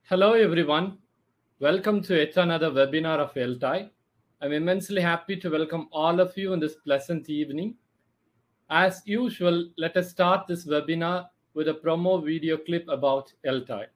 Hello, everyone. Welcome to yet another webinar of LTI. I'm immensely happy to welcome all of you in this pleasant evening. As usual, let us start this webinar with a promo video clip about LTI.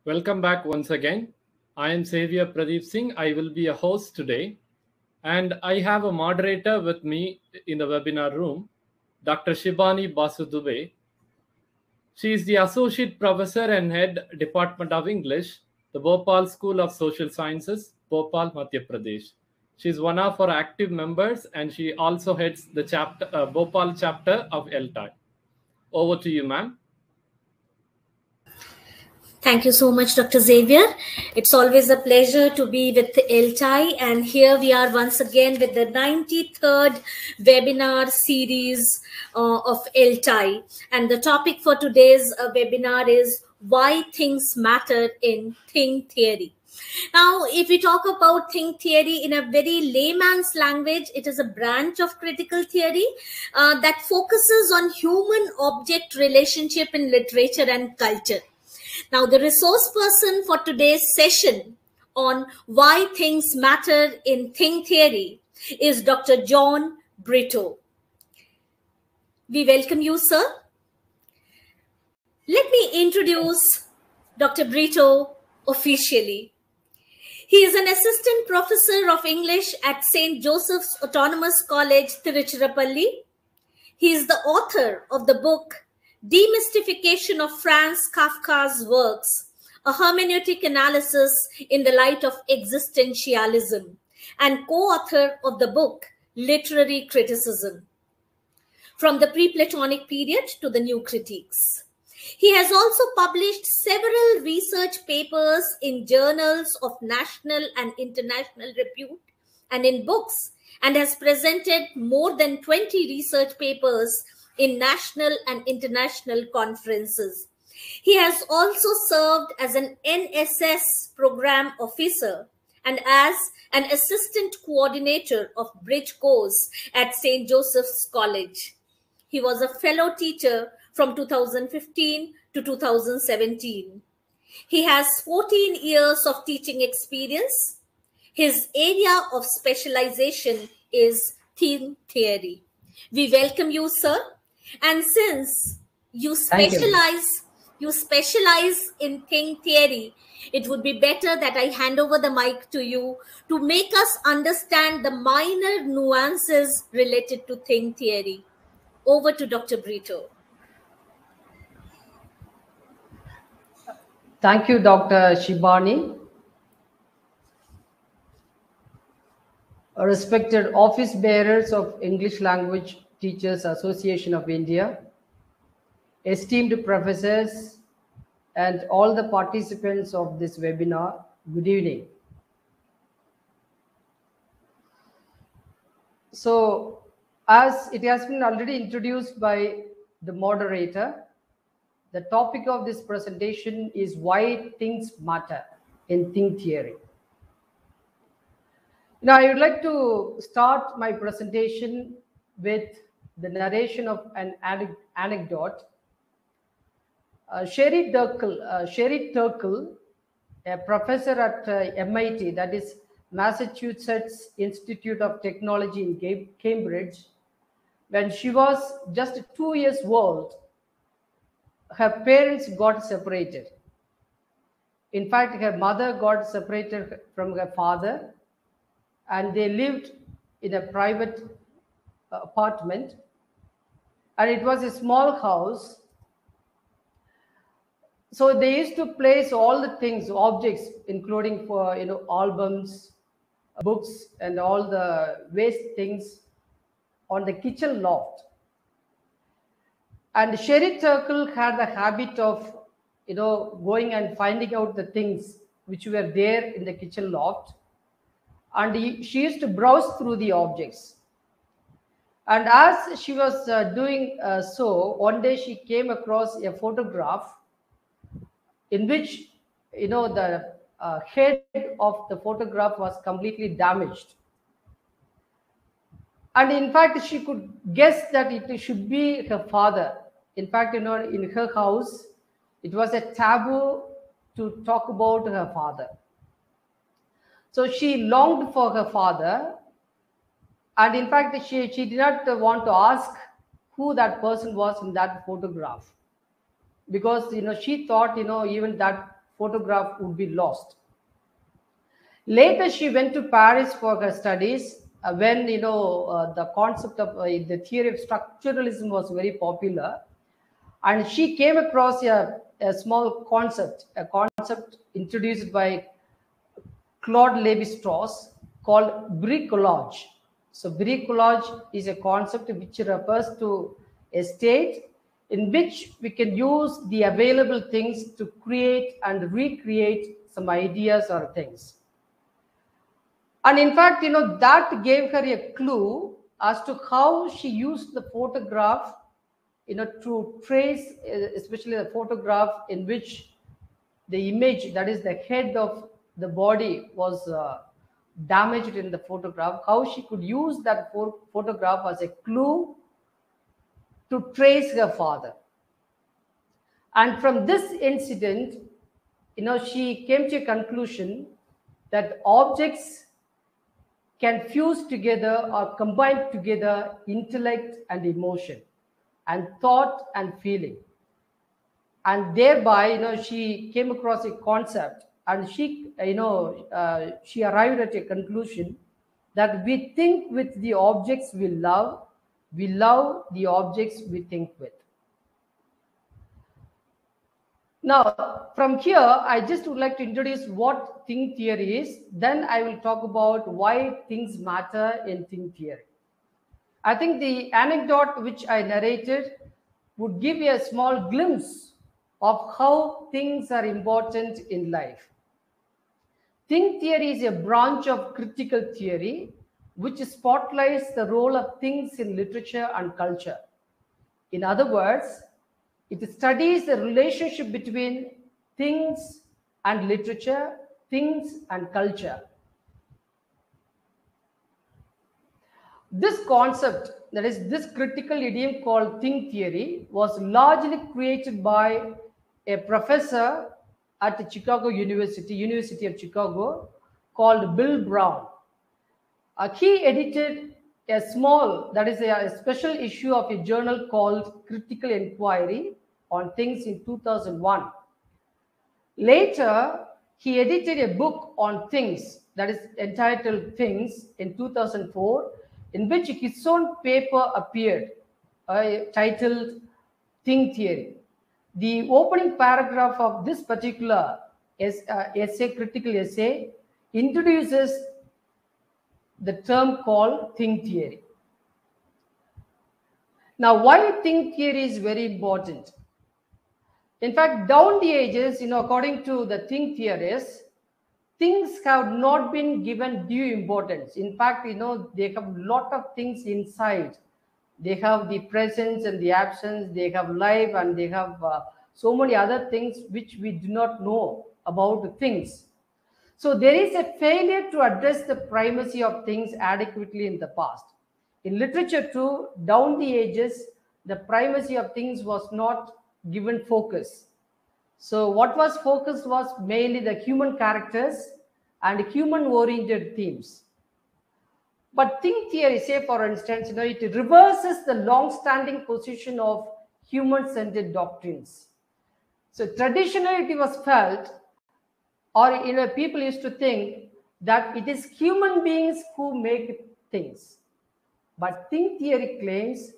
Welcome back once again. I am Xavier Pradeep Singh. I will be a host today. And I have a moderator with me in the webinar room, Dr. Shibani Basu Dubey. She is the Associate Professor and Head Department of English, the Bhopal School of Social Sciences, Bhopal, Madhya Pradesh. She is one of our active members and she also heads the Bhopal chapter of LTI. Over to you, ma'am. Thank you so much, Dr. Xavier. It's always a pleasure to be with LTI, and here we are once again with the 93rd webinar series of LTI. And the topic for today's webinar is Why Things Matter in Thing Theory. Now, if we talk about thing theory in a very layman's language, it is a branch of critical theory that focuses on human-object relationship in literature and culture. Now, the resource person for today's session on why things matter in thing theory is Dr. John Brito. We welcome you, sir. Let me introduce Dr. Brito officially. He is an assistant professor of English at St. Joseph's Autonomous College, Tiruchirappalli. He is the author of the book Demystification of Franz Kafka's Works, a hermeneutic analysis in the light of existentialism, and co-author of the book Literary Criticism, from the pre-Platonic period to the New Critiques. He has also published several research papers in journals of national and international repute and in books, and has presented more than 20 research papers in national and international conferences. He has also served as an NSS program officer and as an assistant coordinator of Bridge Course at St. Joseph's College. He was a fellow teacher from 2015 to 2017. He has 14 years of teaching experience. His area of specialization is theme theory. We welcome you, sir. And since you specialize in theme theory, it would be better that I hand over the mic to you to make us understand the minor nuances related to theme theory. Over to Dr. Brito. Thank you, Dr. Shibani. Respected office bearers of English Language Teachers Association of India, esteemed professors, and all the participants of this webinar, good evening. So, as it has been already introduced by the moderator, the topic of this presentation is why things matter in theme theory. Now, I would like to start my presentation with the narration of an anecdote. Sherry Turkle, a professor at MIT, that is Massachusetts Institute of Technology in Cambridge, when she was just 2 years old, her parents got separated. In fact, her mother got separated from her father, and they lived in a private apartment, and it was a small house. So they used to place all the things, objects, including for albums, books, and all the waste things on the kitchen loft. And Sherry Turkle had the habit of going and finding out the things which were there in the kitchen loft, and she used to browse through the objects. And as she was doing so, one day she came across a photograph in which the head of the photograph was completely damaged. And in fact, she could guess that it should be her father. In fact, in her house, it was a taboo to talk about her father. So she longed for her father. And in fact, she did not want to ask who that person was in that photograph, because she thought even that photograph would be lost. Later, she went to Paris for her studies when the concept of the theory of structuralism was very popular, and she came across a small concept, a concept introduced by Claude Lévi-Strauss called bricolage. So bricolage is a concept which refers to a state in which we can use the available things to create and recreate some ideas or things. And in fact, that gave her a clue as to how she used the photograph, to trace, especially the photograph in which the image, that is the head of the body, was damaged in the photograph, how she could use that photograph as a clue to trace her father. And from this incident, she came to a conclusion that objects can fuse together or combine together intellect and emotion and thought and feeling. And thereby, she came across a concept and she she arrived at a conclusion that we think with the objects we love the objects we think with. Now, from here, I just would like to introduce what thing theory is. Then I will talk about why things matter in thing theory. I think the anecdote which I narrated would give you a small glimpse of how things are important in life. Thing theory is a branch of critical theory which spotlights the role of things in literature and culture. In other words, it studies the relationship between things and literature, things and culture. This concept, that is this critical idiom called thing theory, was largely created by a professor at Chicago University of Chicago, called Bill Brown. He edited a small, that is a special issue of a journal called Critical Inquiry on Things in 2001. Later, he edited a book on things, that is entitled Things, in 2004, in which his own paper appeared, titled Thing Theory. The opening paragraph of this particular critical essay, introduces the term called thing theory. Now, why thing theory is very important? In fact, down the ages, according to the thing theorists, things have not been given due importance. In fact, they have a lot of things inside. They have the presence and the absence, they have life, and they have so many other things which we do not know about things. So there is a failure to address the primacy of things adequately in the past. In literature too, down the ages, the primacy of things was not given focus. So what was focused was mainly the human characters and human-oriented themes. But thing theory, say for instance, it reverses the long-standing position of human-centered doctrines. So traditionally it was felt, or people used to think that it is human beings who make things. But thing theory claims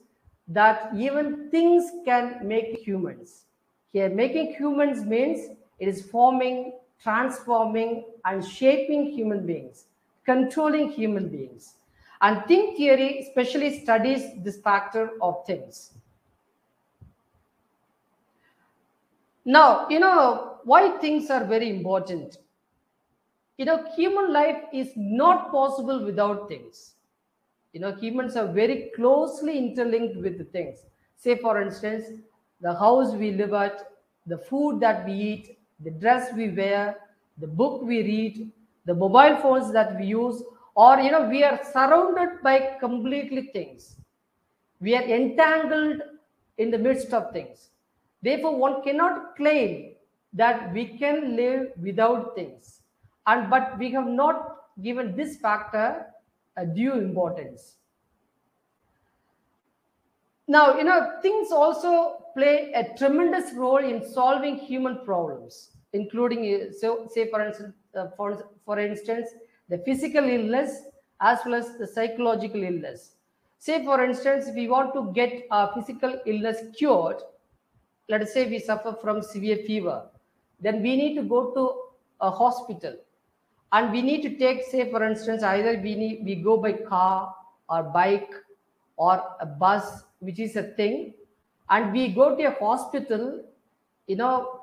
that even things can make humans. Here, making humans means it is forming, transforming, and shaping human beings, controlling human beings. And thing theory especially studies this factor of things. Now, why things are very important. Human life is not possible without things. Humans are very closely interlinked with the things. Say, for instance, the house we live at, the food that we eat, the dress we wear, the book we read, the mobile phones that we use, or, we are surrounded by completely things. We are entangled in the midst of things. Therefore, one cannot claim that we can live without things. But we have not given this factor a due importance. Now, things also play a tremendous role in solving human problems, including, say, for instance, the physical illness as well as the psychological illness. Say, for instance, if we want to get our physical illness cured, let us say we suffer from severe fever, then we need to go to a hospital. And we need to take, say, for instance, either we go by car or bike or a bus, which is a thing, and we go to a hospital,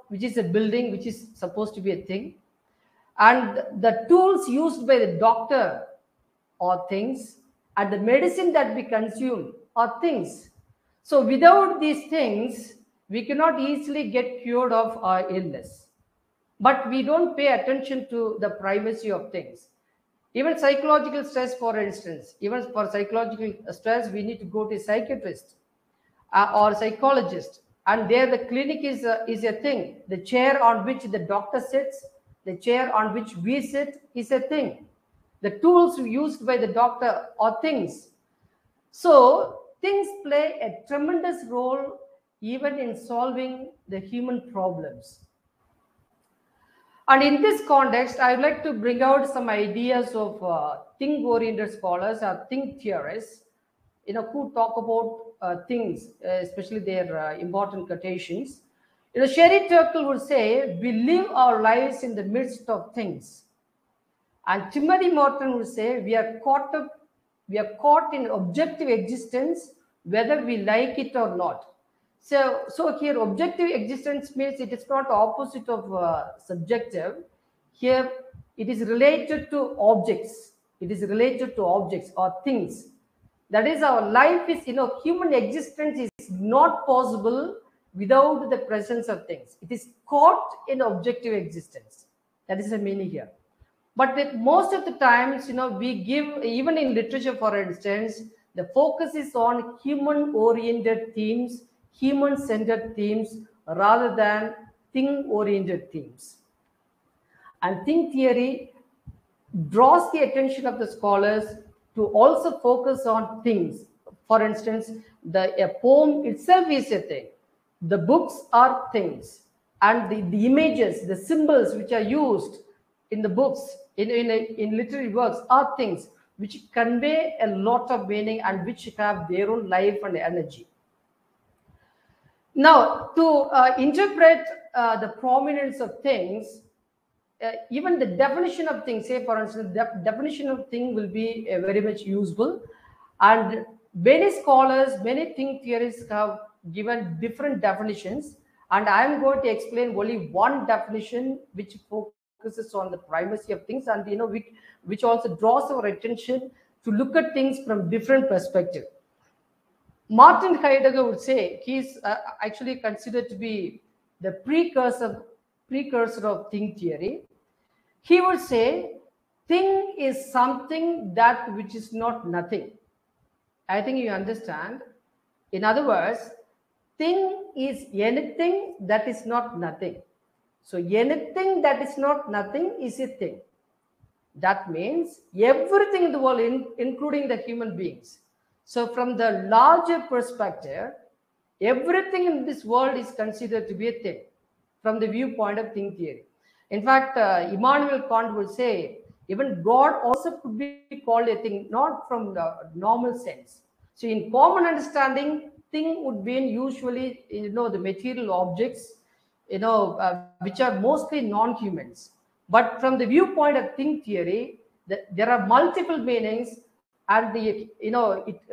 which is a building, which is supposed to be a thing. And the tools used by the doctor are things, and the medicine that we consume are things. So without these things, we cannot easily get cured of our illness. But we don't pay attention to the privacy of things. Even psychological stress, for instance, even for psychological stress, we need to go to a psychiatrist or psychologist. And there the clinic is a thing. The chair on which the doctor sits, the chair on which we sit is a thing. The tools used by the doctor are things. So things play a tremendous role even in solving the human problems. And in this context, I'd like to bring out some ideas of thing-oriented scholars or thing theorists, who talk about things, especially their important quotations. Sherry Turkle would say, we live our lives in the midst of things. And Timothy Morton would say, we are caught in objective existence, whether we like it or not. So here, objective existence means it is not opposite of subjective. Here, it is related to objects. It is related to objects or things. That is, our life is, human existence is not possible without the presence of things. It is caught in objective existence. That is the meaning here. But most of the times, we give, even in literature, for instance, the focus is on human-oriented themes, human-centered themes, rather than thing-oriented themes. And thing theory draws the attention of the scholars to also focus on things. For instance, a poem itself is a thing. The books are things. And the images, the symbols which are used in the books, in literary works, are things which convey a lot of meaning and which have their own life and energy. Now, to interpret the prominence of things, even the definition of things, say for instance, the definition of thing will be very much useful. And many scholars, many thing theorists have given different definitions. And I am going to explain only one definition which focuses on the primacy of things, and which also draws our attention to look at things from different perspectives. Martin Heidegger would say, he's actually considered to be the precursor of thing theory. He would say, thing is something that which is not nothing. I think you understand. In other words, thing is anything that is not nothing. So anything that is not nothing is a thing. That means everything in the world, including the human beings. So from the larger perspective, everything in this world is considered to be a thing from the viewpoint of thing theory. In fact, Immanuel Kant would say, even God also could be called a thing, not from the normal sense. So in common understanding, thing would be usually, the material objects, which are mostly non-humans. But from the viewpoint of thing theory, there are multiple meanings, and it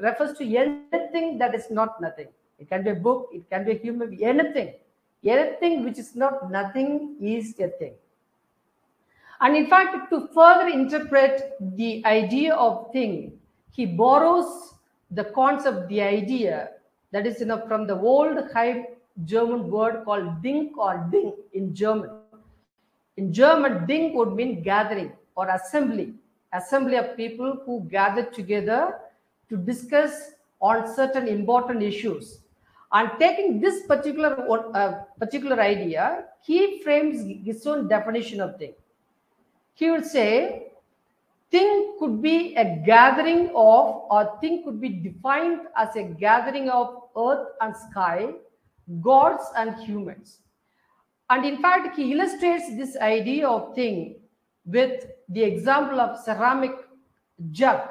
refers to anything that is not nothing. It can be a book, it can be a human being, anything which is not nothing is a thing. And in fact, to further interpret the idea of thing, he borrows the concept, the idea, that is from the old High German word called Ding or Ding in German. In German, Ding would mean gathering or assembly of people who gathered together to discuss on certain important issues. And taking this particular idea, he frames his own definition of thing. He would say, thing could be a gathering of, or thing could be defined as a gathering of earth and sky, gods and humans. And in fact, he illustrates this idea of thing with the example of ceramic jug.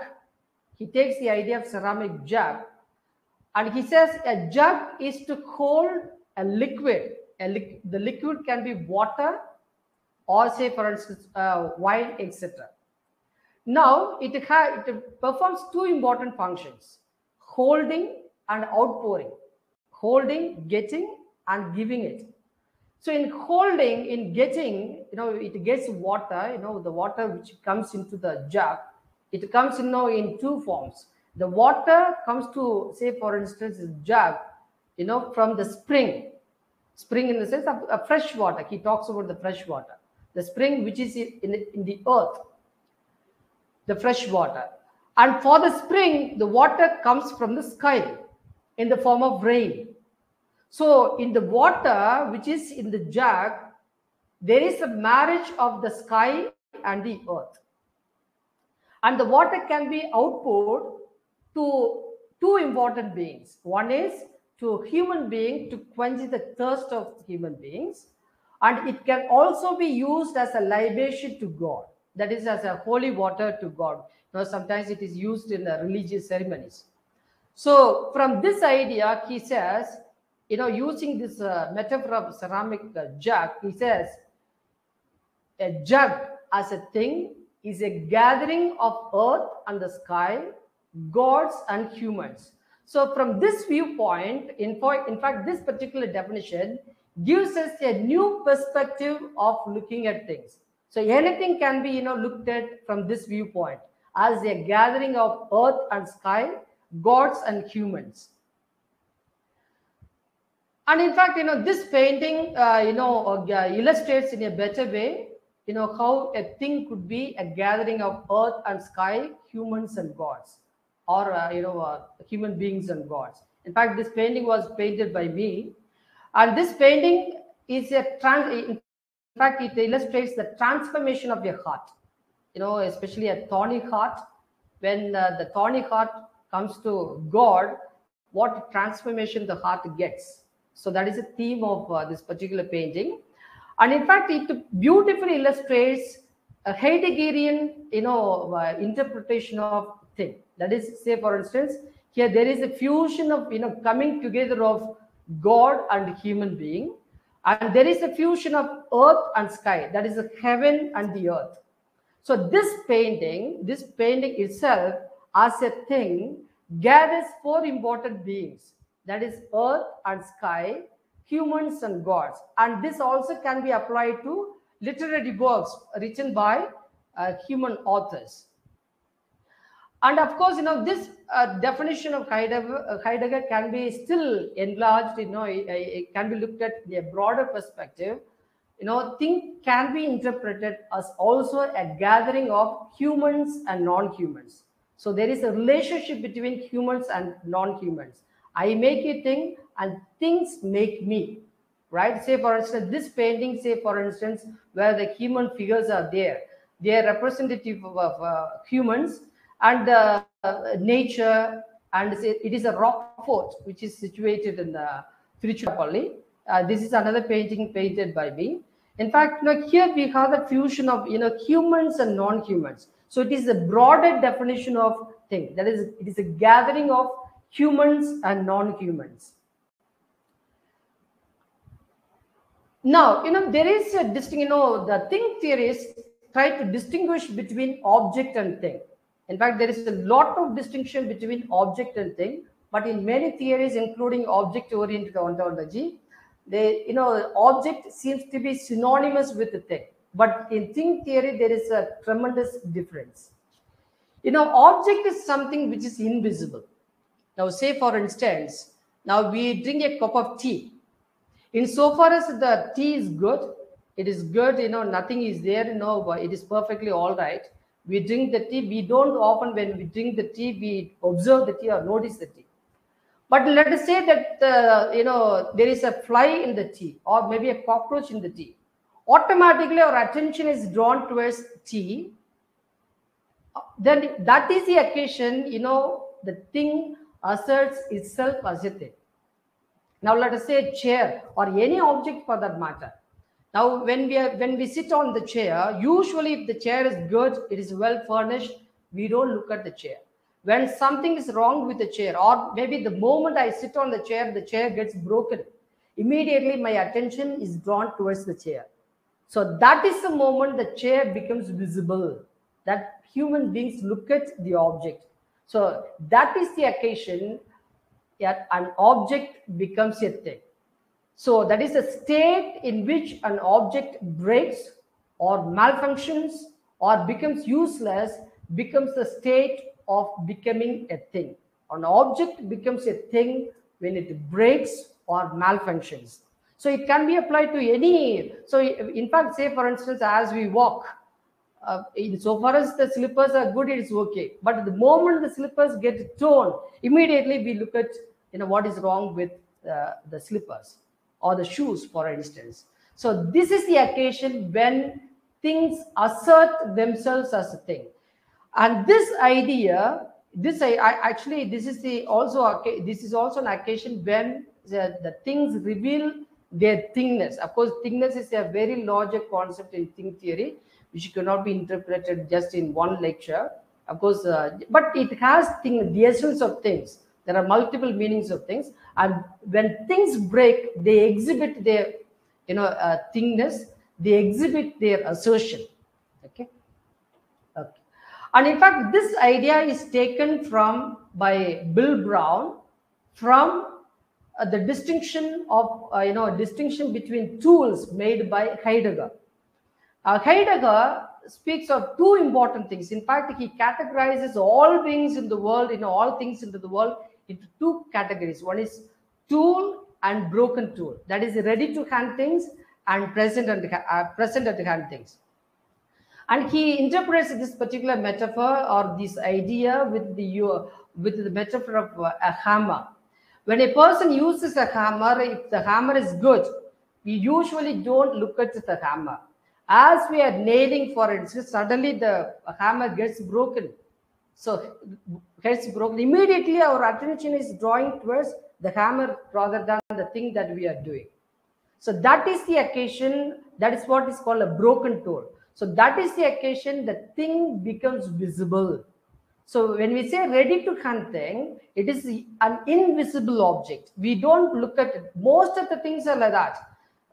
He takes the idea of ceramic jug, and he says a jug is to hold a liquid. The liquid can be water, or say for instance wine, etc. Now it performs two important functions: holding and outpouring. Holding, getting, and giving it. So in holding, in getting, it gets water, the water which comes into the jug, it comes in two forms. The water comes to, say for instance, this jug, from the spring in the sense of fresh water. He talks about the fresh water, the spring which is in the earth, the fresh water. And for the spring, the water comes from the sky in the form of rain. So in the water which is in the jug, there is a marriage of the sky and the earth. And the water can be outpoured to two important beings. One is to human being, to quench the thirst of human beings. And it can also be used as a libation to God, that is, as a holy water to God. Sometimes it is used in the religious ceremonies. So from this idea, he says, using this metaphor of ceramic jug, he says, a jug as a thing is a gathering of earth and the sky, gods and humans. So from this viewpoint, in fact, this particular definition gives us a new perspective of looking at things. So anything can be, looked at from this viewpoint as a gathering of earth and sky, gods and humans. And in fact, this painting, illustrates in a better way, how a thing could be a gathering of earth and sky, humans and gods, or, human beings and gods. In fact, this painting was painted by me. And this painting is in fact, it illustrates the transformation of your heart, especially a thorny heart. When the thorny heart comes to God, what transformation the heart gets. So that is the theme of this particular painting. And in fact, it beautifully illustrates a Heideggerian, interpretation of thing. That is, say, for instance, here there is a fusion of, coming together of God and human being. And there is a fusion of earth and sky. That is the heaven and the earth. So this painting itself as a thing gathers four important beings. That is earth and sky, humans and gods. And this also can be applied to literary works written by human authors. And of course, this definition of Heidegger can be still enlarged, it can be looked at in a broader perspective. Thing can be interpreted as also a gathering of humans and non-humans. So there is a relationship between humans and non-humans. I make a thing and things make me, right? Say, for instance, this painting, where the human figures are there, they are representative of humans and nature, and it is a rock fort which is situated in the Tiruchirappalli. This is another painting painted by me. In fact, here we have the fusion of humans and non-humans. So it is a broader definition of thing. That is, it is a gathering of humans and non-humans. Now, there is a distinction. The thing theorists try to distinguish between object and thing. In fact, there is a lot of distinction between object and thing. But in many theories, including object-oriented ontology, object seems to be synonymous with the thing. But in thing theory, there is a tremendous difference. Object is something which is invisible. Now, say, for instance, now we drink a cup of tea. Insofar as the tea is good, it is good, nothing is there, it is perfectly all right. We drink the tea. We don't often, when we drink the tea, we observe the tea or notice the tea. But let us say that, there is a fly in the tea or maybe a cockroach in the tea. Automatically, our attention is drawn towards tea. Then that is the occasion, the thing asserts itself as a thing. Now, let us say a chair or any object for that matter. Now, when we sit on the chair, usually if the chair is good, it is well furnished, we don't look at the chair. When something is wrong with the chair, or maybe the moment I sit on the chair gets broken, immediately my attention is drawn towards the chair. So that is the moment the chair becomes visible, that human beings look at the object. So that is the occasion that an object becomes a thing. So that is a state in which an object breaks or malfunctions or becomes useless, becomes the state of becoming a thing. An object becomes a thing when it breaks or malfunctions. So it can be applied to any. So in fact, say for instance, as we walk, insofar as the slippers are good, it's okay. But the moment the slippers get torn, immediately we look at what is wrong with the slippers or the shoes, for instance. So this is the occasion when things assert themselves as a thing. And this idea, this is also an occasion when the things reveal their thingness. Of course, thingness is a very larger concept in thing theory, which cannot be interpreted just in one lecture. Of course, but it has the essence of things. There are multiple meanings of things, and when things break, they exhibit their, thingness. They exhibit their assertion. Okay. And in fact, this idea is taken by Bill Brown from the distinction of distinction between tools made by Heidegger. Heidegger speaks of two important things. In fact, he categorizes all beings in the world, all things into the world, into two categories. One is tool and broken tool. That is ready to hand things and present at hand things. And he interprets this particular metaphor or this idea with the metaphor of a hammer. When a person uses a hammer, if the hammer is good, we usually don't look at the hammer. As we are nailing, for instance, suddenly the hammer gets broken. So gets broken. Immediately our attention is drawing towards the hammer rather than the thing that we are doing. So that is the occasion, that is what is called a broken tool. So that is the occasion the thing becomes visible. So when we say ready to hand thing, it is an invisible object. We don't look at it. Most of the things are like that.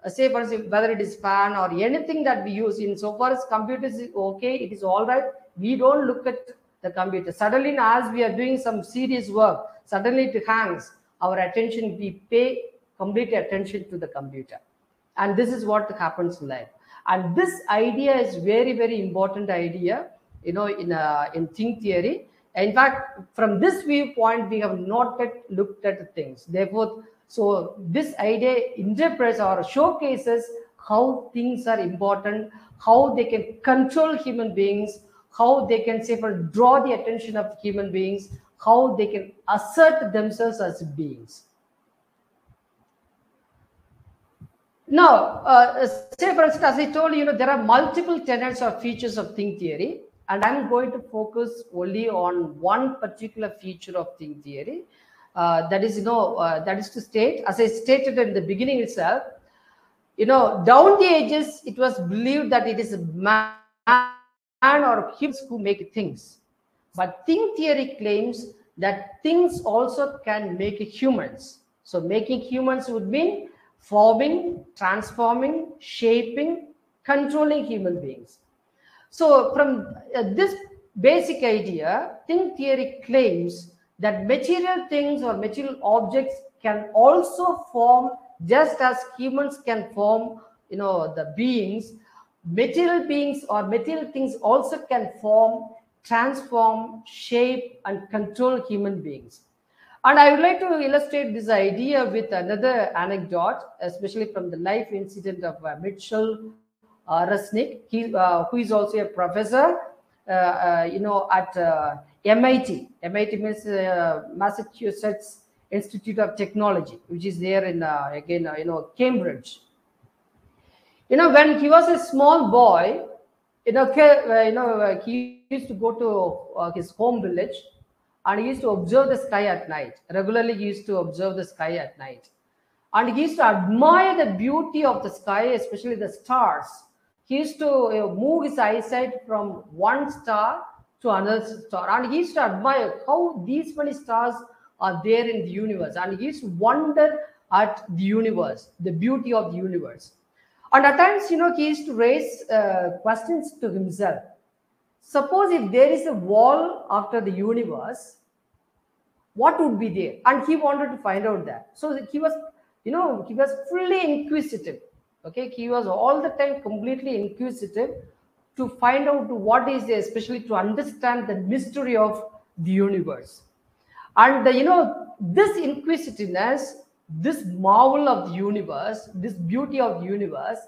Say for instance, whether it is fan or anything that we use, in so far as computers is okay, it is all right. We don't look at the computer. Suddenly, as we are doing some serious work, suddenly it hangs. Our attention, we pay complete attention to the computer. And this is what happens in life. And this idea is very, very important idea, in thing theory. In fact, from this viewpoint, we have not yet looked at things. Therefore, so this idea interprets or showcases how things are important, how they can control human beings, how they can draw the attention of human beings, how they can assert themselves as beings. Now, say for instance, as I told you, there are multiple tenets or features of thing theory, and I'm going to focus only on one particular feature of thing theory. That is to state, as I stated in the beginning itself, down the ages, it was believed that it is man or humans who make things. But thing theory claims that things also can make humans. So making humans would mean forming, transforming, shaping, controlling human beings. So from this basic idea, thing theory claims that material things or material objects can also form just as humans can form, the beings. Material beings or material things also can form, transform, shape, and control human beings. And I would like to illustrate this idea with another anecdote, especially from the life incident of Mitchell Resnick, who is also a professor, at MIT. MIT means Massachusetts Institute of Technology, which is there in Cambridge. When he was a small boy, he used to go to his home village, and he used to observe the sky at night. Regularly, he used to observe the sky at night, and he used to admire the beauty of the sky, especially the stars. He used to move his eyesight from one star to another star, and he used to admire how these many stars are there in the universe, and he used to wonder at the universe, the beauty of the universe. And at times, he used to raise questions to himself. Suppose if there is a wall after the universe, what would be there? And he wanted to find out that. So he was, he was fully inquisitive. Okay, he was all the time completely inquisitive to find out what is there, especially to understand the mystery of the universe. And this inquisitiveness, this marvel of the universe, this beauty of the universe,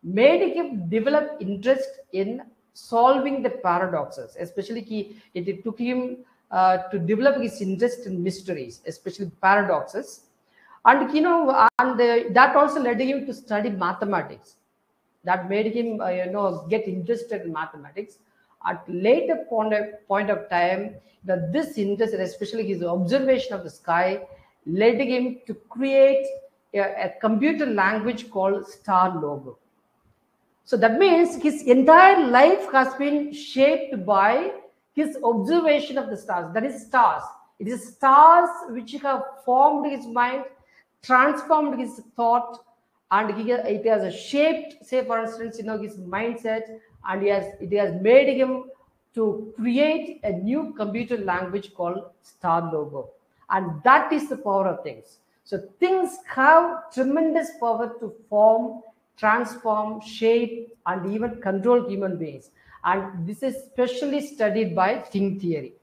made him develop interest in solving the paradoxes. Especially, it took him to develop his interest in mysteries, especially paradoxes. And that also led him to study mathematics. That made him get interested in mathematics. At later point of time, this interest, especially his observation of the sky, led him to create a computer language called Star Logo. So that means his entire life has been shaped by his observation of the stars. That is stars. It is stars which have formed his mind, transformed his thought, and it has shaped, say for instance, his mindset, and it has made him to create a new computer language called Star Logo. And that is the power of things. So things have tremendous power to form, transform, shape, and even control human beings. And this is specially studied by Thing Theory.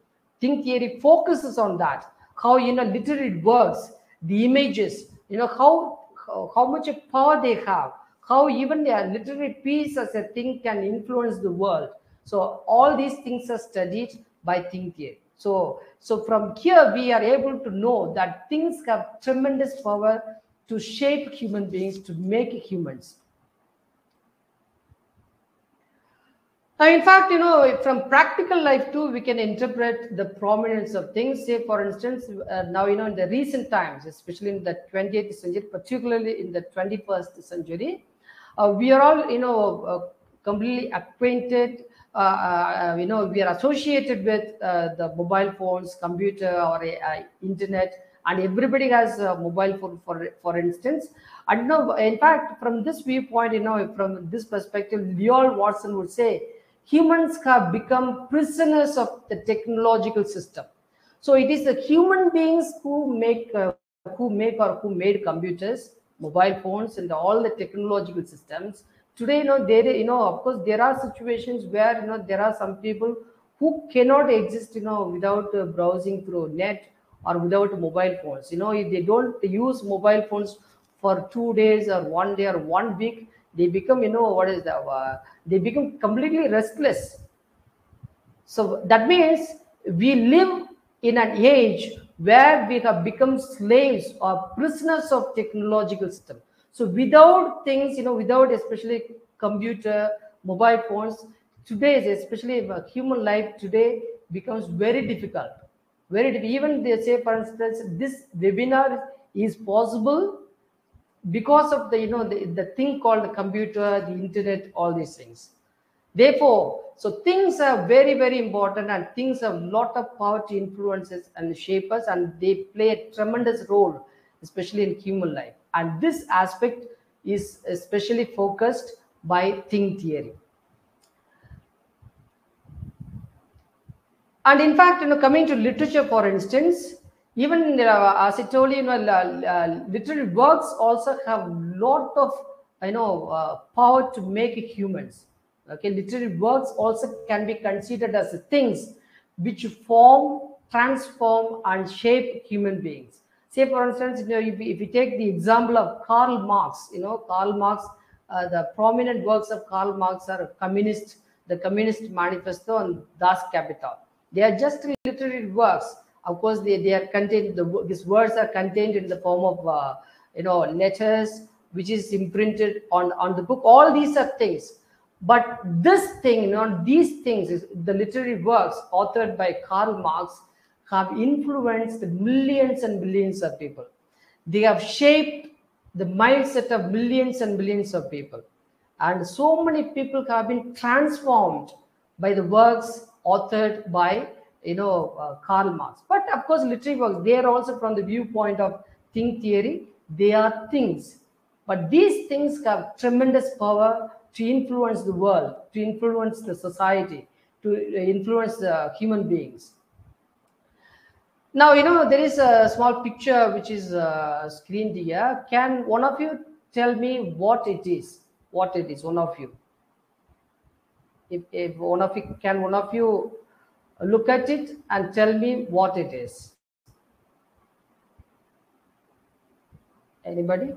Thing Theory focuses on that, how literally it works, the images, how much power they have, how even their literary piece as a thing can influence the world. So all these things are studied by Thing Theory. So from here we are able to know that things have tremendous power to shape human beings, to make humans. In fact, from practical life too, we can interpret the prominence of things. Say, for instance, now, in the recent times, especially in the 20th century, particularly in the 21st century, we are all, completely acquainted. We are associated with the mobile phones, computer, or internet, and everybody has a mobile phone, for instance. And in fact, from this viewpoint, from this perspective, Leo Watson would say, humans have become prisoners of the technological system. So it is the human beings who made computers, mobile phones, and all the technological systems. Today, of course, there are situations where there are some people who cannot exist, without browsing through net or without mobile phones. If they don't use mobile phones for 2 days or 1 day or 1 week, they become, they become completely restless. So that means we live in an age where we have become slaves or prisoners of technological system. So without things, without especially computer, mobile phones, today, especially human life today, becomes very difficult. Even they say, for instance, this webinar is possible because of the thing called the computer, the internet, all these things. Therefore, so things are very, very important, and things have a lot of power to influence us and shape us, and they play a tremendous role, especially in human life. And this aspect is especially focused by Thing Theory. And in fact, coming to literature, for instance, even as I told you, literary works also have a lot of power to make humans. Okay, literary works also can be considered as things which form, transform, and shape human beings. Say, for instance, if you take the example of Karl Marx, Karl Marx, the prominent works of Karl Marx are the Communist Manifesto and Das Kapital. They are just literary works. Of course, they are contained. These words are contained in the form of letters, which is imprinted on the book. All these are things. But this thing, these things, the literary works authored by Karl Marx, have influenced millions and millions of people. They have shaped the mindset of millions and millions of people. And so many people have been transformed by the works authored by Karl Marx. But of course, literary works, they are also from the viewpoint of Thing Theory. They are things. But these things have tremendous power to influence the world, to influence the society, to influence the human beings. Now, there is a small picture which is screened here. Can one of you tell me what it is? What it is, one of you? If one of you look at it and tell me what it is? Anybody?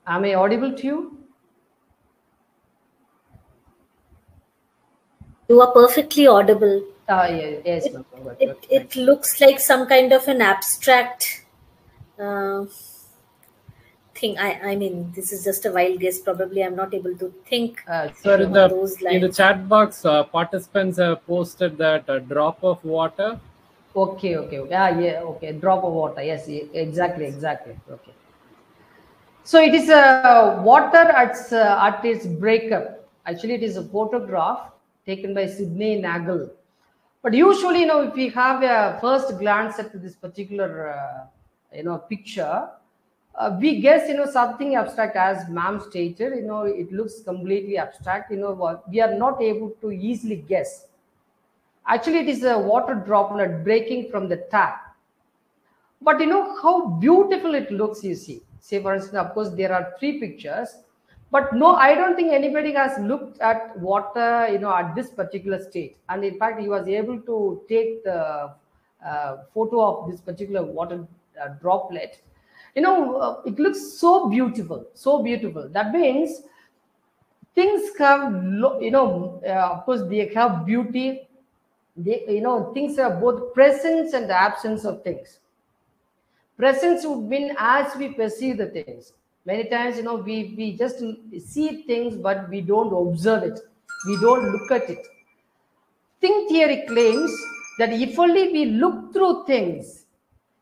Am I audible to you? You are perfectly audible. Yes. It looks like some kind of an abstract think. I mean, this is just a wild guess. Probably I'm not able to think Sir, along those in the lines. chat box, participants have posted that a drop of water. Okay. Yeah. Okay. Drop of water. Yes. Exactly. Okay. So it is water at its breakup. Actually, it is a photograph taken by Sidney Nagel. But usually, if we have a first glance at this particular, picture, we guess, something abstract, as ma'am stated. It looks completely abstract. We are not able to easily guess. Actually, it is a water droplet breaking from the tap. But how beautiful it looks, you see. Say, for instance, of course, there are 3 pictures. But no, I don't think anybody has looked at water, at this particular state. And in fact, he was able to take the photo of this particular water droplet. It looks so beautiful, so beautiful. That means things have, of course, they have beauty. Things are both presence and absence of things. Presence would mean as we perceive the things. Many times, we just see things, but we don't observe it. We don't look at it. Thing theory claims that if only we look through things,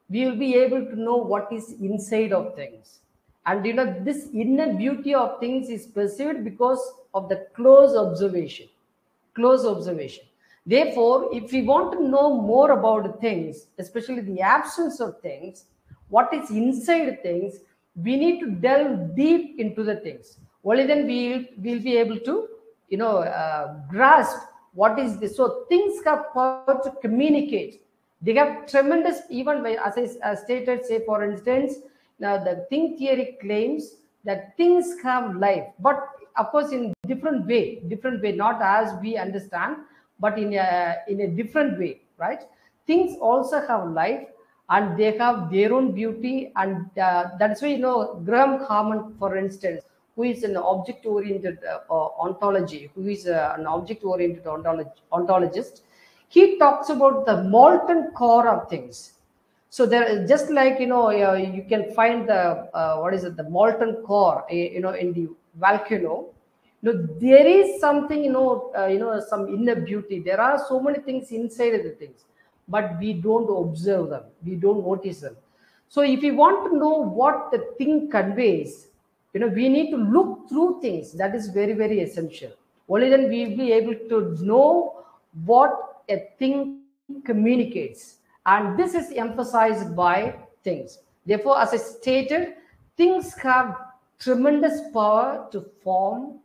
we will be able to know what is inside of things. And this inner beauty of things is perceived because of the close observation. Therefore, if we want to know more about things, especially the absence of things, what is inside things, we need to delve deep into the things. Only then we'll be able to grasp what is this. So things have power to communicate. They have tremendous, even as I stated, say for instance, now the thing theory claims that things have life, but of course in different way, not as we understand, but in a different way, right? Things also have life, and they have their own beauty, and that's why Graham Harman, for instance, who is an object-oriented ontology, who is an object-oriented ontologist, he talks about the molten core of things. So there, just like you can find the the molten core, in the volcano. There is something, some inner beauty. There are so many things inside of the things, but we don't observe them, we don't notice them. So if we want to know what the thing conveys, we need to look through things. That is very, very essential. Only then we will be able to know what a thing communicates, and this is emphasized by things. Therefore, as I stated, things have tremendous power to form,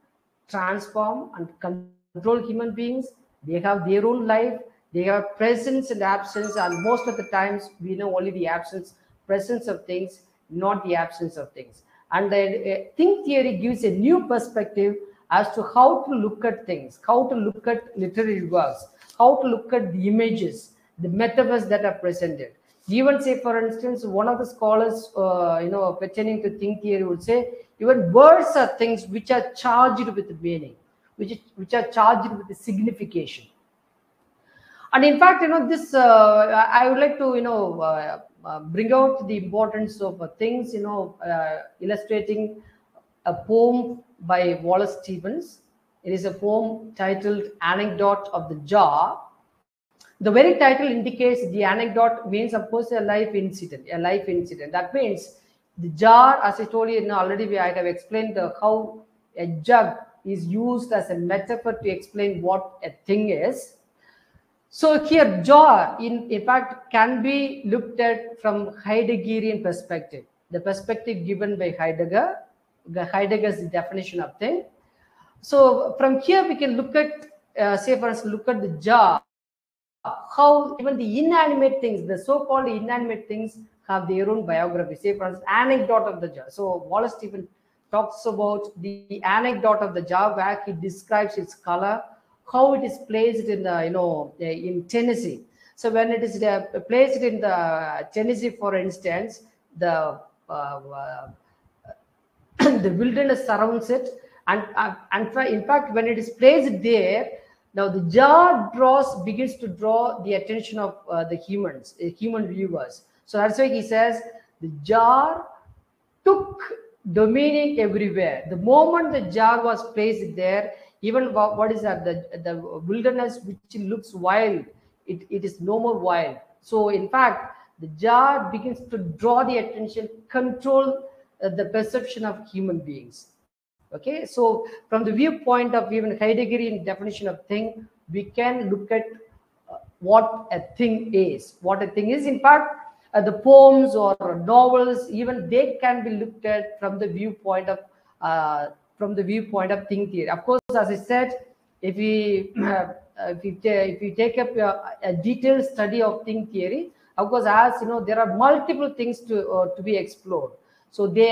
transform, and control human beings. They have their own life. They have presence and absence, and most of the times we know only the presence of things, not the absence of things. And the thing theory gives a new perspective as to how to look at things, how to look at literary works, how to look at the images, the metaphors that are presented. Even say, for instance, one of the scholars, pertaining to thing theory would say, even words are things which are charged with meaning, which are charged with the signification. And in fact, this I would like to bring out the importance of things, illustrating a poem by Wallace Stevens. It is a poem titled "Anecdote of the Jar." The very title indicates the anecdote means, of course, a life incident. That means the jar, as I told you already, I have explained how a jug is used as a metaphor to explain what a thing is. So here, jar, in fact, can be looked at from Heideggerian perspective, the perspective given by Heidegger, Heidegger's definition of thing. So from here, we can look at, say for instance, look at the jar, how even the inanimate things, the so-called inanimate things, have their own biography. Say for instance, anecdote of the jar. So Wallace Stevens talks about the anecdote of the jar, where he describes its color, how it is placed in the in Tennessee. So when it is placed in the Tennessee, for instance, the the wilderness surrounds it, and in fact, when it is placed there, now the jar begins to draw the attention of the human viewers. So that's why he says the jar took dominating everywhere. The moment the jar was placed there, even what is that, the wilderness which looks wild, it is no more wild. So in fact, the jar begins to draw the attention, control the perception of human beings. Okay, so from the viewpoint of even Heideggerian definition of thing, we can look at what a thing is. What a thing is, in fact, the poems or novels, even they can be looked at from the viewpoint of thing theory. Of course, as I said, if we take up a detailed study of thing theory, of course, as you know, there are multiple things to be explored. So they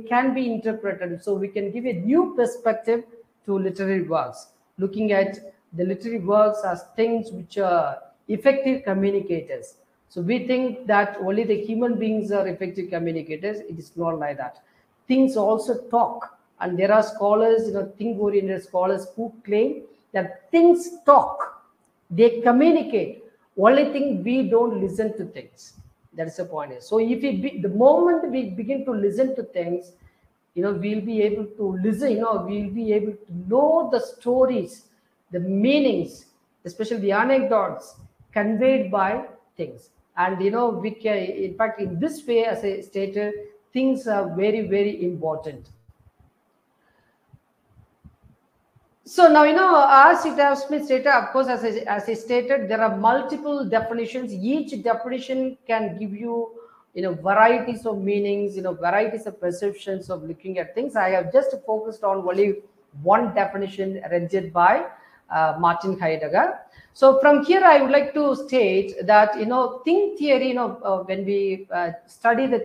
can be interpreted. So we can give a new perspective to literary works, looking at the literary works as things which are effective communicators. So we think that only the human beings are effective communicators. It is not like that. Things also talk, and there are scholars, thing-oriented scholars, who claim that things talk, they communicate. Only thing, we don't listen to things. That is the point. So if the moment we begin to listen to things, we'll be able to listen, we'll be able to know the stories, the meanings, especially the anecdotes conveyed by things. And we can, in fact, in this way, as I stated, things are very, very important. So now, as it has been stated, of course, as I stated, there are multiple definitions. Each definition can give you, varieties of meanings, varieties of perceptions of looking at things. I have just focused on only one definition rendered by Martin Heidegger. So from here, I would like to state that, thing theory, when we study the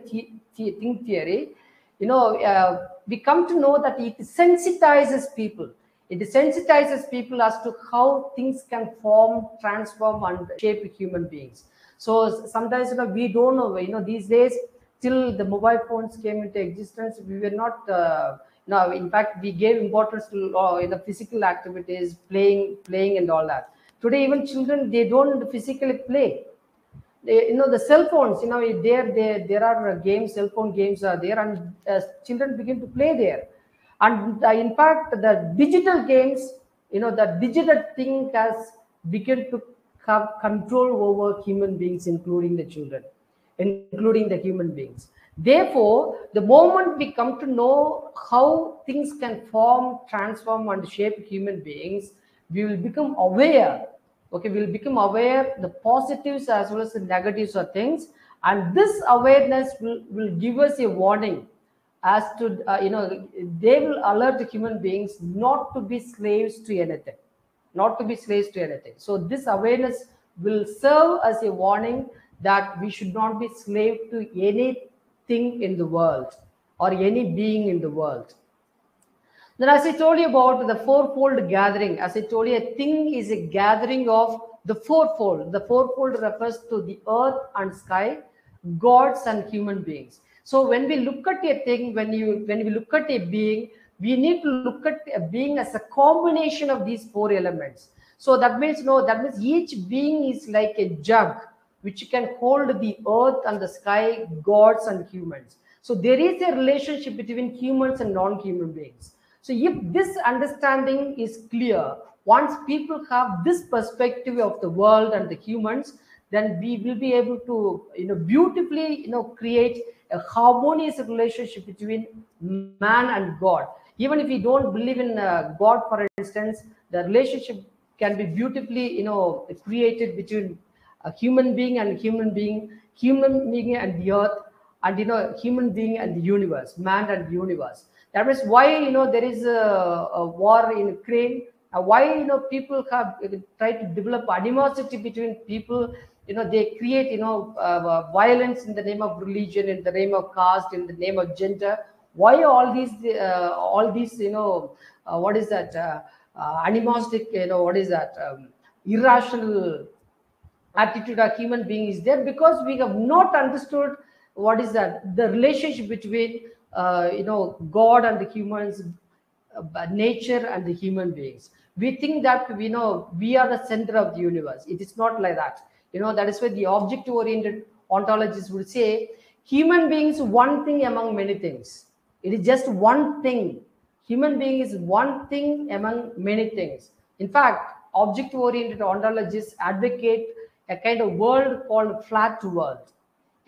thing theory, we come to know that it sensitizes people. It sensitizes people as to how things can form, transform, and shape human beings. So sometimes, we don't know, these days, till the mobile phones came into existence, we were not, in fact, we gave importance to physical activities, playing and all that. Today, even children, they don't physically play. The cell phones, there are games, cell phone games are there, and children begin to play there. And in fact, the digital games, the digital thing has begun to have control over human beings, including the children, including the human beings. Therefore, the moment we come to know how things can form, transform, and shape human beings, we will become aware. Okay, we will become aware the positives as well as the negatives of things, and this awareness will give us a warning as to, they will alert the human beings not to be slaves to anything, So this awareness will serve as a warning that we should not be slave to anything in the world or any being in the world. Then, as I told you about the fourfold gathering, as I told you, a thing is a gathering of the fourfold. The fourfold refers to the earth and sky, gods and human beings. So when we look at a thing, when we look at a being, we need to look at a being as a combination of these four elements. So that means each being is like a jug which can hold the earth and the sky, gods and humans. So there is a relationship between humans and non-human beings. So if this understanding is clear, once people have this perspective of the world and the humans, then we will be able to, beautifully, create a harmonious relationship between man and God. Even if we don't believe in God, for instance, the relationship can be beautifully, created between a human being and human being and the earth, and human being and the universe, man and the universe. That is why there is a war in Ukraine. Why people have tried to develop animosity between people. They create violence in the name of religion, in the name of caste, in the name of gender. Why all these what is that animostic, what is that irrational attitude of human being is there? Because we have not understood what is that the relationship between God and the humans, nature and the human beings. We think that we are the center of the universe. It is not like that. That is why the object-oriented ontologists would say human beings one thing among many things. It is just one thing. Human being is one thing among many things. In fact, object-oriented ontologists advocate a kind of world called flat world.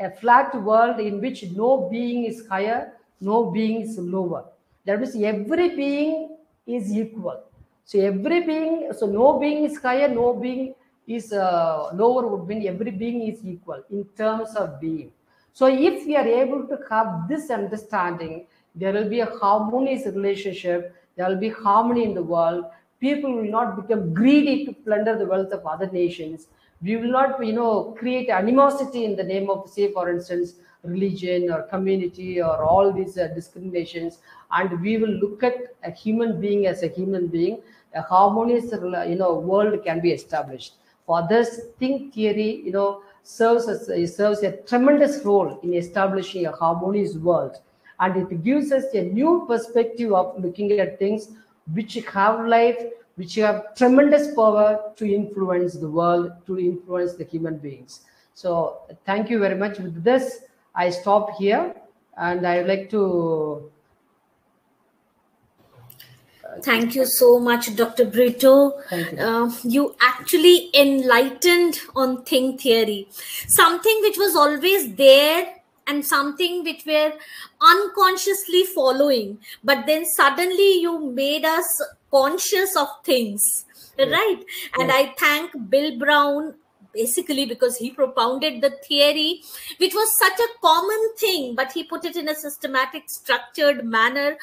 A flat world in which no being is higher, no being is lower. That means every being is equal. So every being, so no being is higher, no being is lower would mean every being is equal in terms of being. So if we are able to have this understanding, there will be a harmonious relationship, there will be harmony in the world. People will not become greedy to plunder the wealth of other nations. We will not, create animosity in the name of, say, for instance, religion or community or all these discriminations. And we will look at a human being as a human being. A harmonious, world can be established. For this, think theory, serves a tremendous role in establishing a harmonious world, and it gives us a new perspective of looking at things which have life, which have tremendous power to influence the world, to influence the human beings. So thank you very much. With this, I stop here, and I would like to thank you so much, Dr. Brito. Thank you. You actually enlightened on thing theory, something which was always there and something which we're unconsciously following, but then suddenly you made us conscious of things, right? And I thank Bill Brown basically because he propounded the theory, which was such a common thing, but he put it in a systematic, structured manner.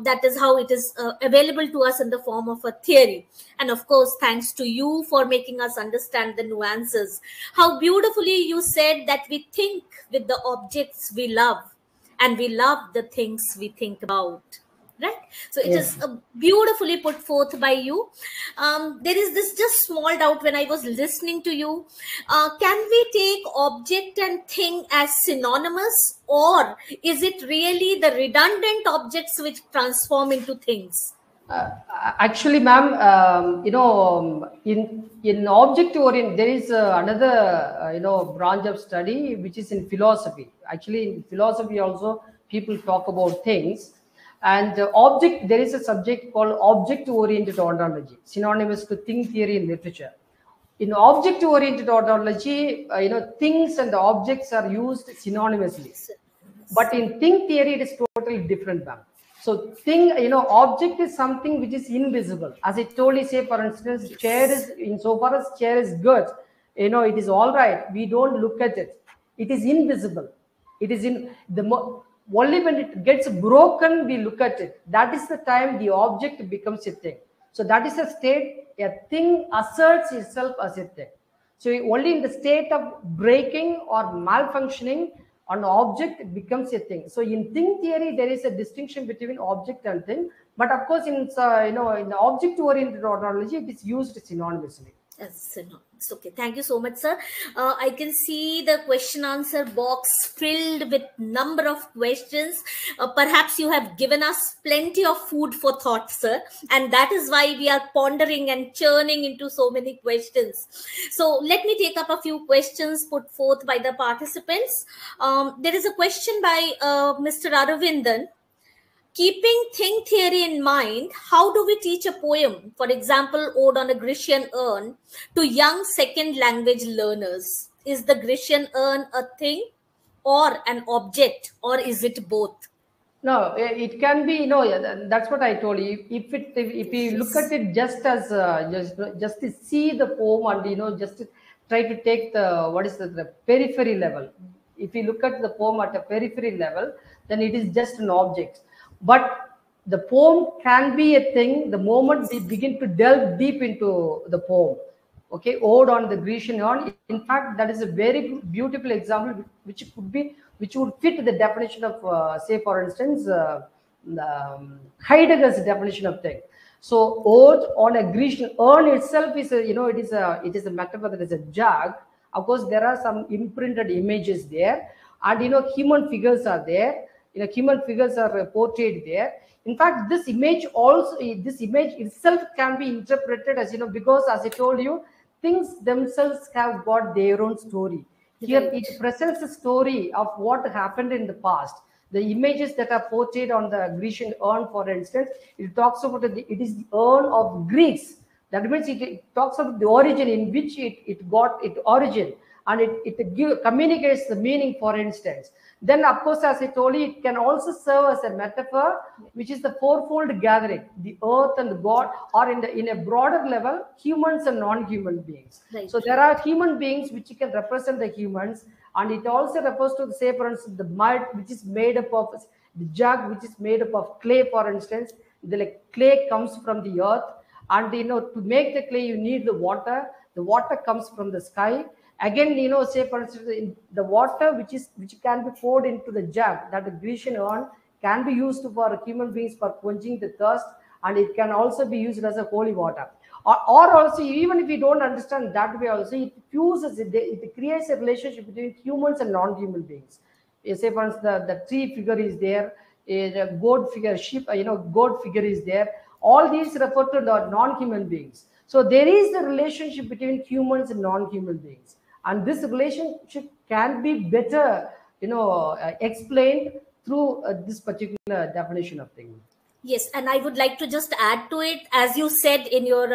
That is how it is available to us in the form of a theory. And of course, thanks to you for making us understand the nuances. How beautifully you said that we think with the objects we love, and we love the things we think about. Right? So it is beautifully put forth by you. There is this just small doubt when I was listening to you. Can we take object and thing as synonymous, or is it really the redundant objects which transform into things? Actually, ma'am, in object orient, there is another branch of study which is in philosophy. Actually, in philosophy also, people talk about things. And there is a subject called object-oriented ontology, synonymous to thing theory in literature. In object-oriented ontology, things and objects are used synonymously. But in thing theory, it is totally different, ma'am. So object is something which is invisible. As I told you, say, for instance, chair is, insofar as chair is good, it is all right. We don't look at it. It is invisible. It is only when it gets broken, we look at it. That is the time the object becomes a thing. So that is a state, a thing asserts itself as a thing. So only in the state of breaking or malfunctioning, an object becomes a thing. So in thing theory, there is a distinction between object and thing. But of course, in object-oriented ontology, it is used synonymously. It's okay. Thank you so much, sir. I can see the question answer box filled with number of questions. Perhaps you have given us plenty of food for thought, sir. And that is why we are pondering and churning into so many questions. So let me take up a few questions put forth by the participants. There is a question by Mr. Aravindan. Keeping thing theory in mind, how do we teach a poem, for example, Ode on a Grecian Urn, to young second language learners? Is the Grecian urn a thing or an object, or is it both? No, it can be, that's what I told you. If you look at it just as just to see the poem and just to try to take the periphery level. If you look at the poem at a periphery level, then it is just an object. But the poem can be a thing the moment we begin to delve deep into the poem. Okay, Ode on the Grecian Urn. In fact, that is a very beautiful example, which would fit the definition of, say, for instance, Heidegger's definition of thing. So, Ode on a Grecian Urn itself is it is a metaphor that is a jug. Of course, there are some imprinted images there, and human figures are there. Human figures are portrayed there. In fact, this image itself can be interpreted as, because as I told you, things themselves have got their own story. Here, it presents a story of what happened in the past. The images that are portrayed on the Grecian urn, for instance, it talks about it is the urn of Greeks. That means it talks about the origin in which it got its origin, and it communicates the meaning, for instance. Then, of course, as I told you, it can also serve as a metaphor, which is the fourfold gathering, the earth and God, or in a broader level, humans and non-human beings. Right. So there are human beings which can represent the humans, and it also refers to, say, for instance, the mud, which is made up of the jug, which is made up of clay, for instance. The clay comes from the earth, and to make the clay, you need the water. The water comes from the sky. Again, say for instance, the water which can be poured into the jug, that the Grecian urn, can be used for human beings for quenching the thirst, and it can also be used as a holy water. Or also, even if you don't understand that way, also it fuses, it creates a relationship between humans and non-human beings. Say for instance, the tree figure is there, a goat figure, sheep, goat figure is there. All these refer to the non-human beings. So there is a relationship between humans and non-human beings, and this relationship can be better, explained through this particular definition of thing. Yes, and I would like to just add to it, as you said in your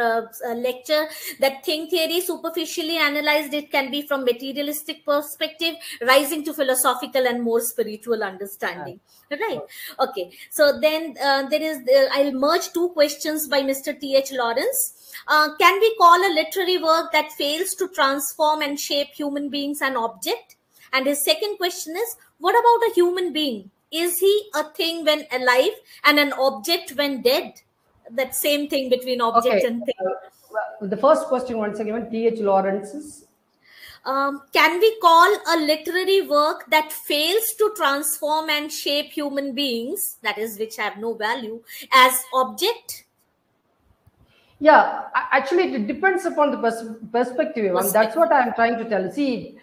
lecture, that thing theory, superficially analyzed, it can be from materialistic perspective, rising to philosophical and more spiritual understanding. Right. Okay. So then I'll merge two questions by Mr. T.H. Lawrence. Can we call a literary work that fails to transform and shape human beings an object? And his second question is, what about a human being? Is he a thing when alive and an object when dead? That same thing between object and thing. The first question, once again, T.H. Lawrence's. Can we call a literary work that fails to transform and shape human beings, that is, which have no value, as object? Yeah, actually, it depends upon the perspective. And that's what I'm trying to tell. See,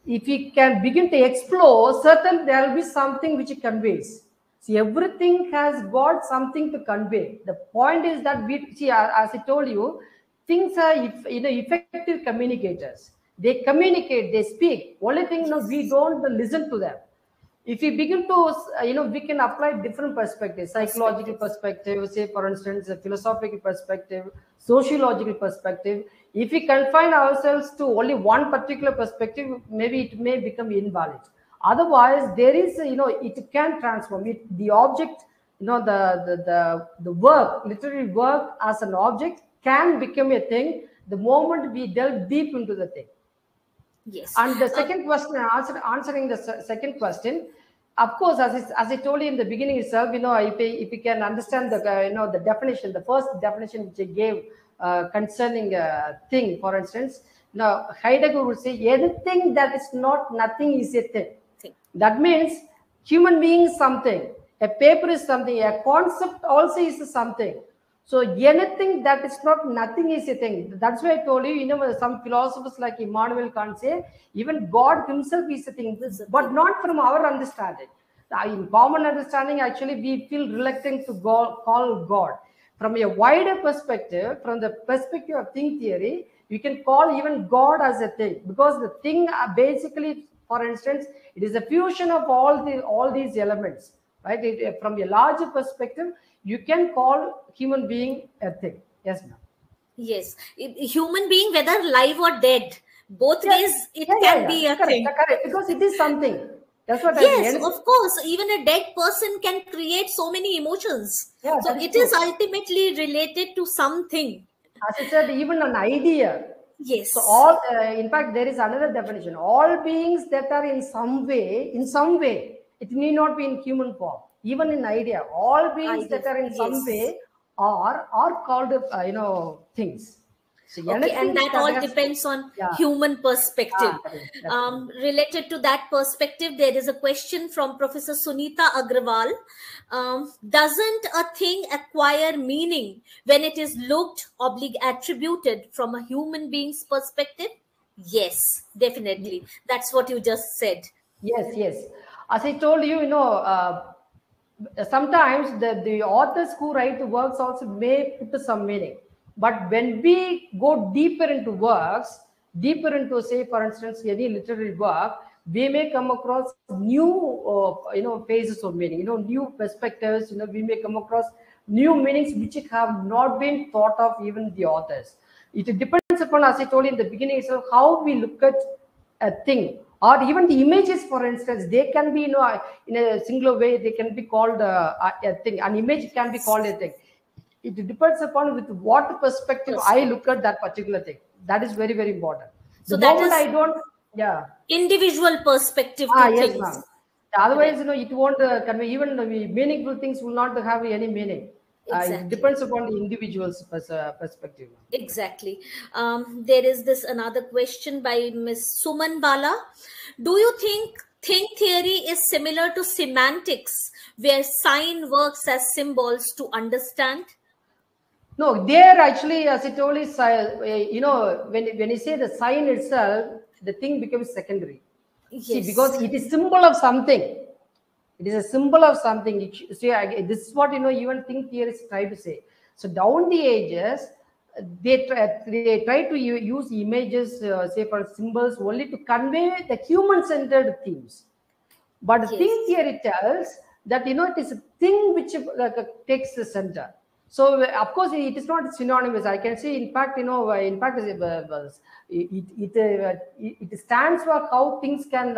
if we can begin to explore, certain there will be something which it conveys. See, everything has got something to convey. The point is that we see, as I told you, things are effective communicators. They communicate, they speak. Only thing, we don't listen to them. If we begin to, we can apply different perspectives, psychological perspective, say for instance, a philosophical perspective, sociological perspective. If we confine ourselves to only one particular perspective, maybe it may become invalid. Otherwise, there is, it can transform it. The object, the work, literary work as an object can become a thing the moment we delve deep into the thing. Yes. And the second question, answering the second question, of course, as I told you in the beginning itself, if you can understand the the definition, the first definition which I gave concerning a thing, for instance, now Heidegger would say anything that is not nothing is a thing. That means human being is something, a paper is something, a concept also is something. So anything that is not nothing is a thing. That's why I told you, some philosophers like Immanuel Kant say, even God himself is a thing, but not from our understanding. In common understanding, actually, we feel reluctant to call God. From a wider perspective, from the perspective of thing theory, you can call even God as a thing, because the thing basically, for instance, it is a fusion of all these elements, right? From a larger perspective, you can call human being a thing. Yes, ma'am. Yes, human being, whether live or dead, both ways it can be a thing. Correct, because it is something. That's what yes, of course. Even a dead person can create so many emotions. Yeah, so it is ultimately related to something. As I said, even an idea. Yes. So in fact, there is another definition. All beings that are in some way, it need not be in human form. Even in idea, all beings that are in some way are called, things. So okay, and that all depends on human perspective. Related to that perspective, there is a question from Professor Sunita Agrawal. Doesn't a thing acquire meaning when it is attributed from a human being's perspective? Yes, definitely. That's what you just said. Yes. As I told you, sometimes the authors who write the works also may put some meaning. But when we go deeper into works, say, for instance, any literary work, we may come across new phases of meaning, new perspectives. We may come across new meanings which have not been thought of even the authors. It depends upon, as I told you in the beginning, so how we look at a thing, or even the images, for instance, they can be, in a singular way, they can be called a thing. An image can be called a thing. It depends upon with what perspective I look at that particular thing. That is very, very important. So the moment I don't, individual perspective to yes, things. ma'am. Otherwise, it won't convey. Even the meaningful things will not have any meaning. Exactly. It depends upon the individual's perspective. Exactly. There is this another question by Ms. Suman Bala. Do you think theory is similar to semantics, where sign works as symbols to understand? No, there actually, as it told is, when you say the sign itself, the thing becomes secondary. Yes. See, because it is symbol of something. It is a symbol of something. See, this is what even thing theorists try to say. So down the ages, they try to use images, say for symbols, only to convey the human-centered themes. But the thing theory tells that it is a thing which takes the center. So of course it is not synonymous. I can say, in fact, it stands for how things can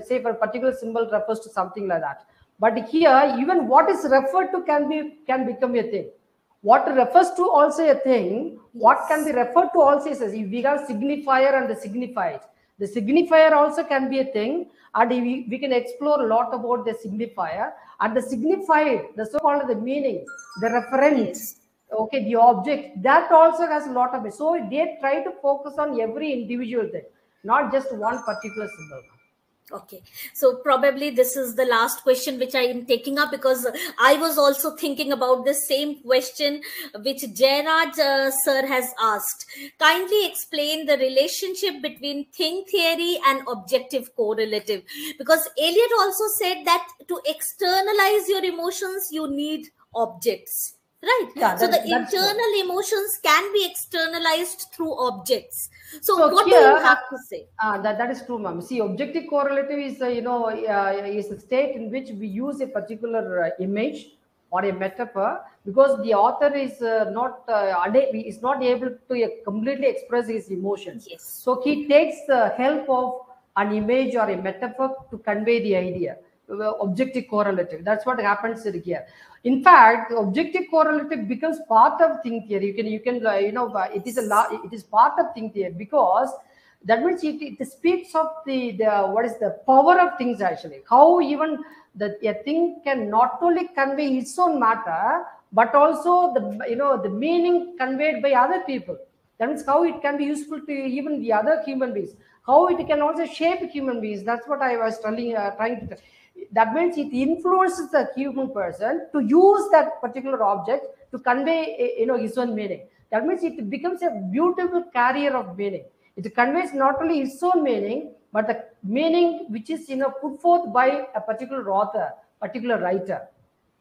say for a particular symbol refers to something like that. But here, even what is referred to can become a thing. What refers to also a thing. What can be referred to also is, we have signifier and the signified. The signifier also can be a thing, and we can explore a lot about the signifier. And the signified, the so-called the meaning, the reference, okay, the object, that also has a lot of it. So they try to focus on every individual thing, not just one particular symbol. Okay, so probably this is the last question which I am taking up, because I was also thinking about the same question which Jairaj sir has asked. Kindly explain the relationship between thing theory and objective correlative, because Eliot also said that to externalize your emotions, you need objects. Right. Yeah, so the internal emotions can be externalized through objects. So what here, do you have to say? That is true, ma'am. See, objective correlative is is a state in which we use a particular image or a metaphor, because the author is not able to completely express his emotions. Yes. So he takes the help of an image or a metaphor to convey the idea. Objective correlative. That's what happens here. In fact, objective correlative becomes part of thing theory. It is part of thing theory, because that means it speaks of the what is the power of things actually. How even a thing can not only convey its own matter, but also the meaning conveyed by other people. That means how it can be useful to even the other human beings. How it can also shape human beings. That's what I was trying to. That means it influences the human person to use that particular object to convey his own meaning. That means it becomes a beautiful carrier of meaning. It conveys not only its own meaning, but the meaning which is put forth by a particular author, particular writer.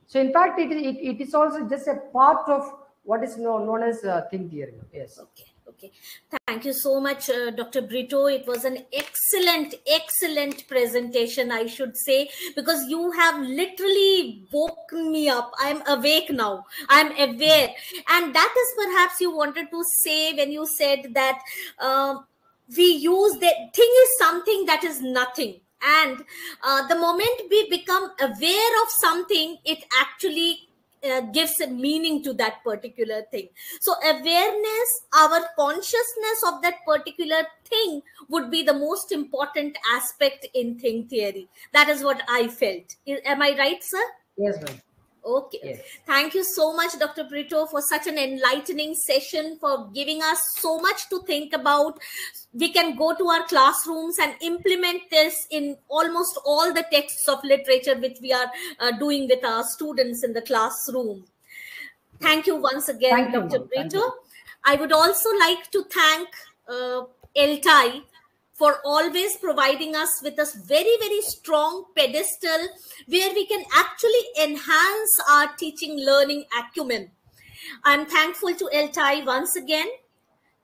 So in fact, it is also just a part of what is known as thing theory. Yes. Okay. Thank you so much, Dr. Brito. It was an excellent presentation, I should say, because you have literally woken me up. I'm awake now. I'm aware. And that is perhaps you wanted to say when you said that we use the thing is something that is nothing. And the moment we become aware of something, it actually gives a meaning to that particular thing. So awareness, our consciousness of that particular thing would be the most important aspect in thing theory. That is what I felt. Am I right, sir? Yes, ma'am. Okay. Yes. Thank you so much, Dr. Brito, for such an enlightening session, for giving us so much to think about. We can go to our classrooms and implement this in almost all the texts of literature which we are doing with our students in the classroom. Thank you once again, Dr. Brito. I would also like to thank LTI for always providing us with a very, very strong pedestal where we can actually enhance our teaching learning acumen. I'm thankful to LTI once again.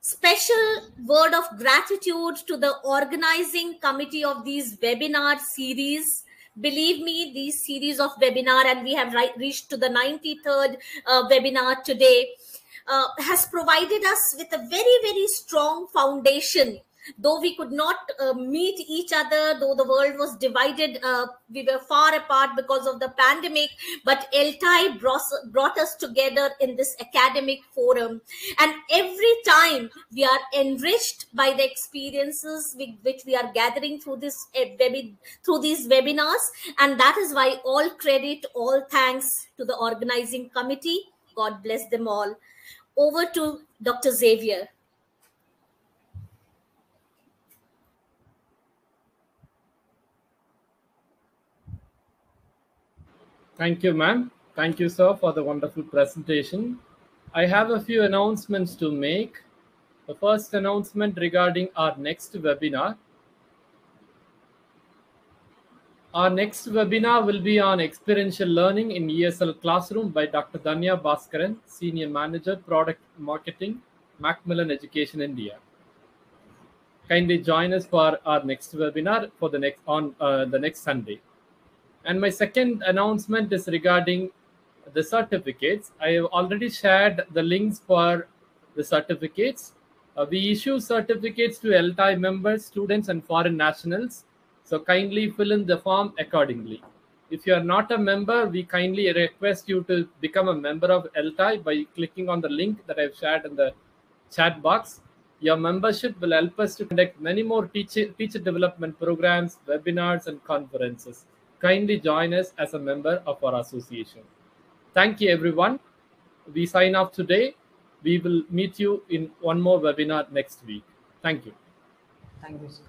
Special word of gratitude to the organizing committee of these webinar series. Believe me, these series of webinar, and we have reached to the 93rd webinar today, has provided us with a very, very strong foundation. Though we could not meet each other, though the world was divided, we were far apart because of the pandemic, but LTI brought us together in this academic forum. And every time we are enriched by the experiences which we are gathering through through these webinars. And that is why all credit, all thanks to the organizing committee. God bless them all. Over to Dr. Xavier. Thank you, ma'am. Thank you, sir, for the wonderful presentation. I have a few announcements to make. The first announcement regarding our next webinar. Our next webinar will be on experiential learning in ESL Classroom by Dr. Dhanya Bhaskaran, Senior Manager, Product Marketing, Macmillan Education India. Kindly join us for our next webinar for the next Sunday. And my second announcement is regarding the certificates. I have already shared the links for the certificates. We issue certificates to LTI members, students, and foreign nationals. So kindly fill in the form accordingly. If you are not a member, we kindly request you to become a member of LTI by clicking on the link that I've shared in the chat box. Your membership will help us to conduct many more teacher development programs, webinars, and conferences. Kindly join us as a member of our association. Thank you, everyone. We sign off today. We will meet you in one more webinar next week. Thank you. Thank you, sir.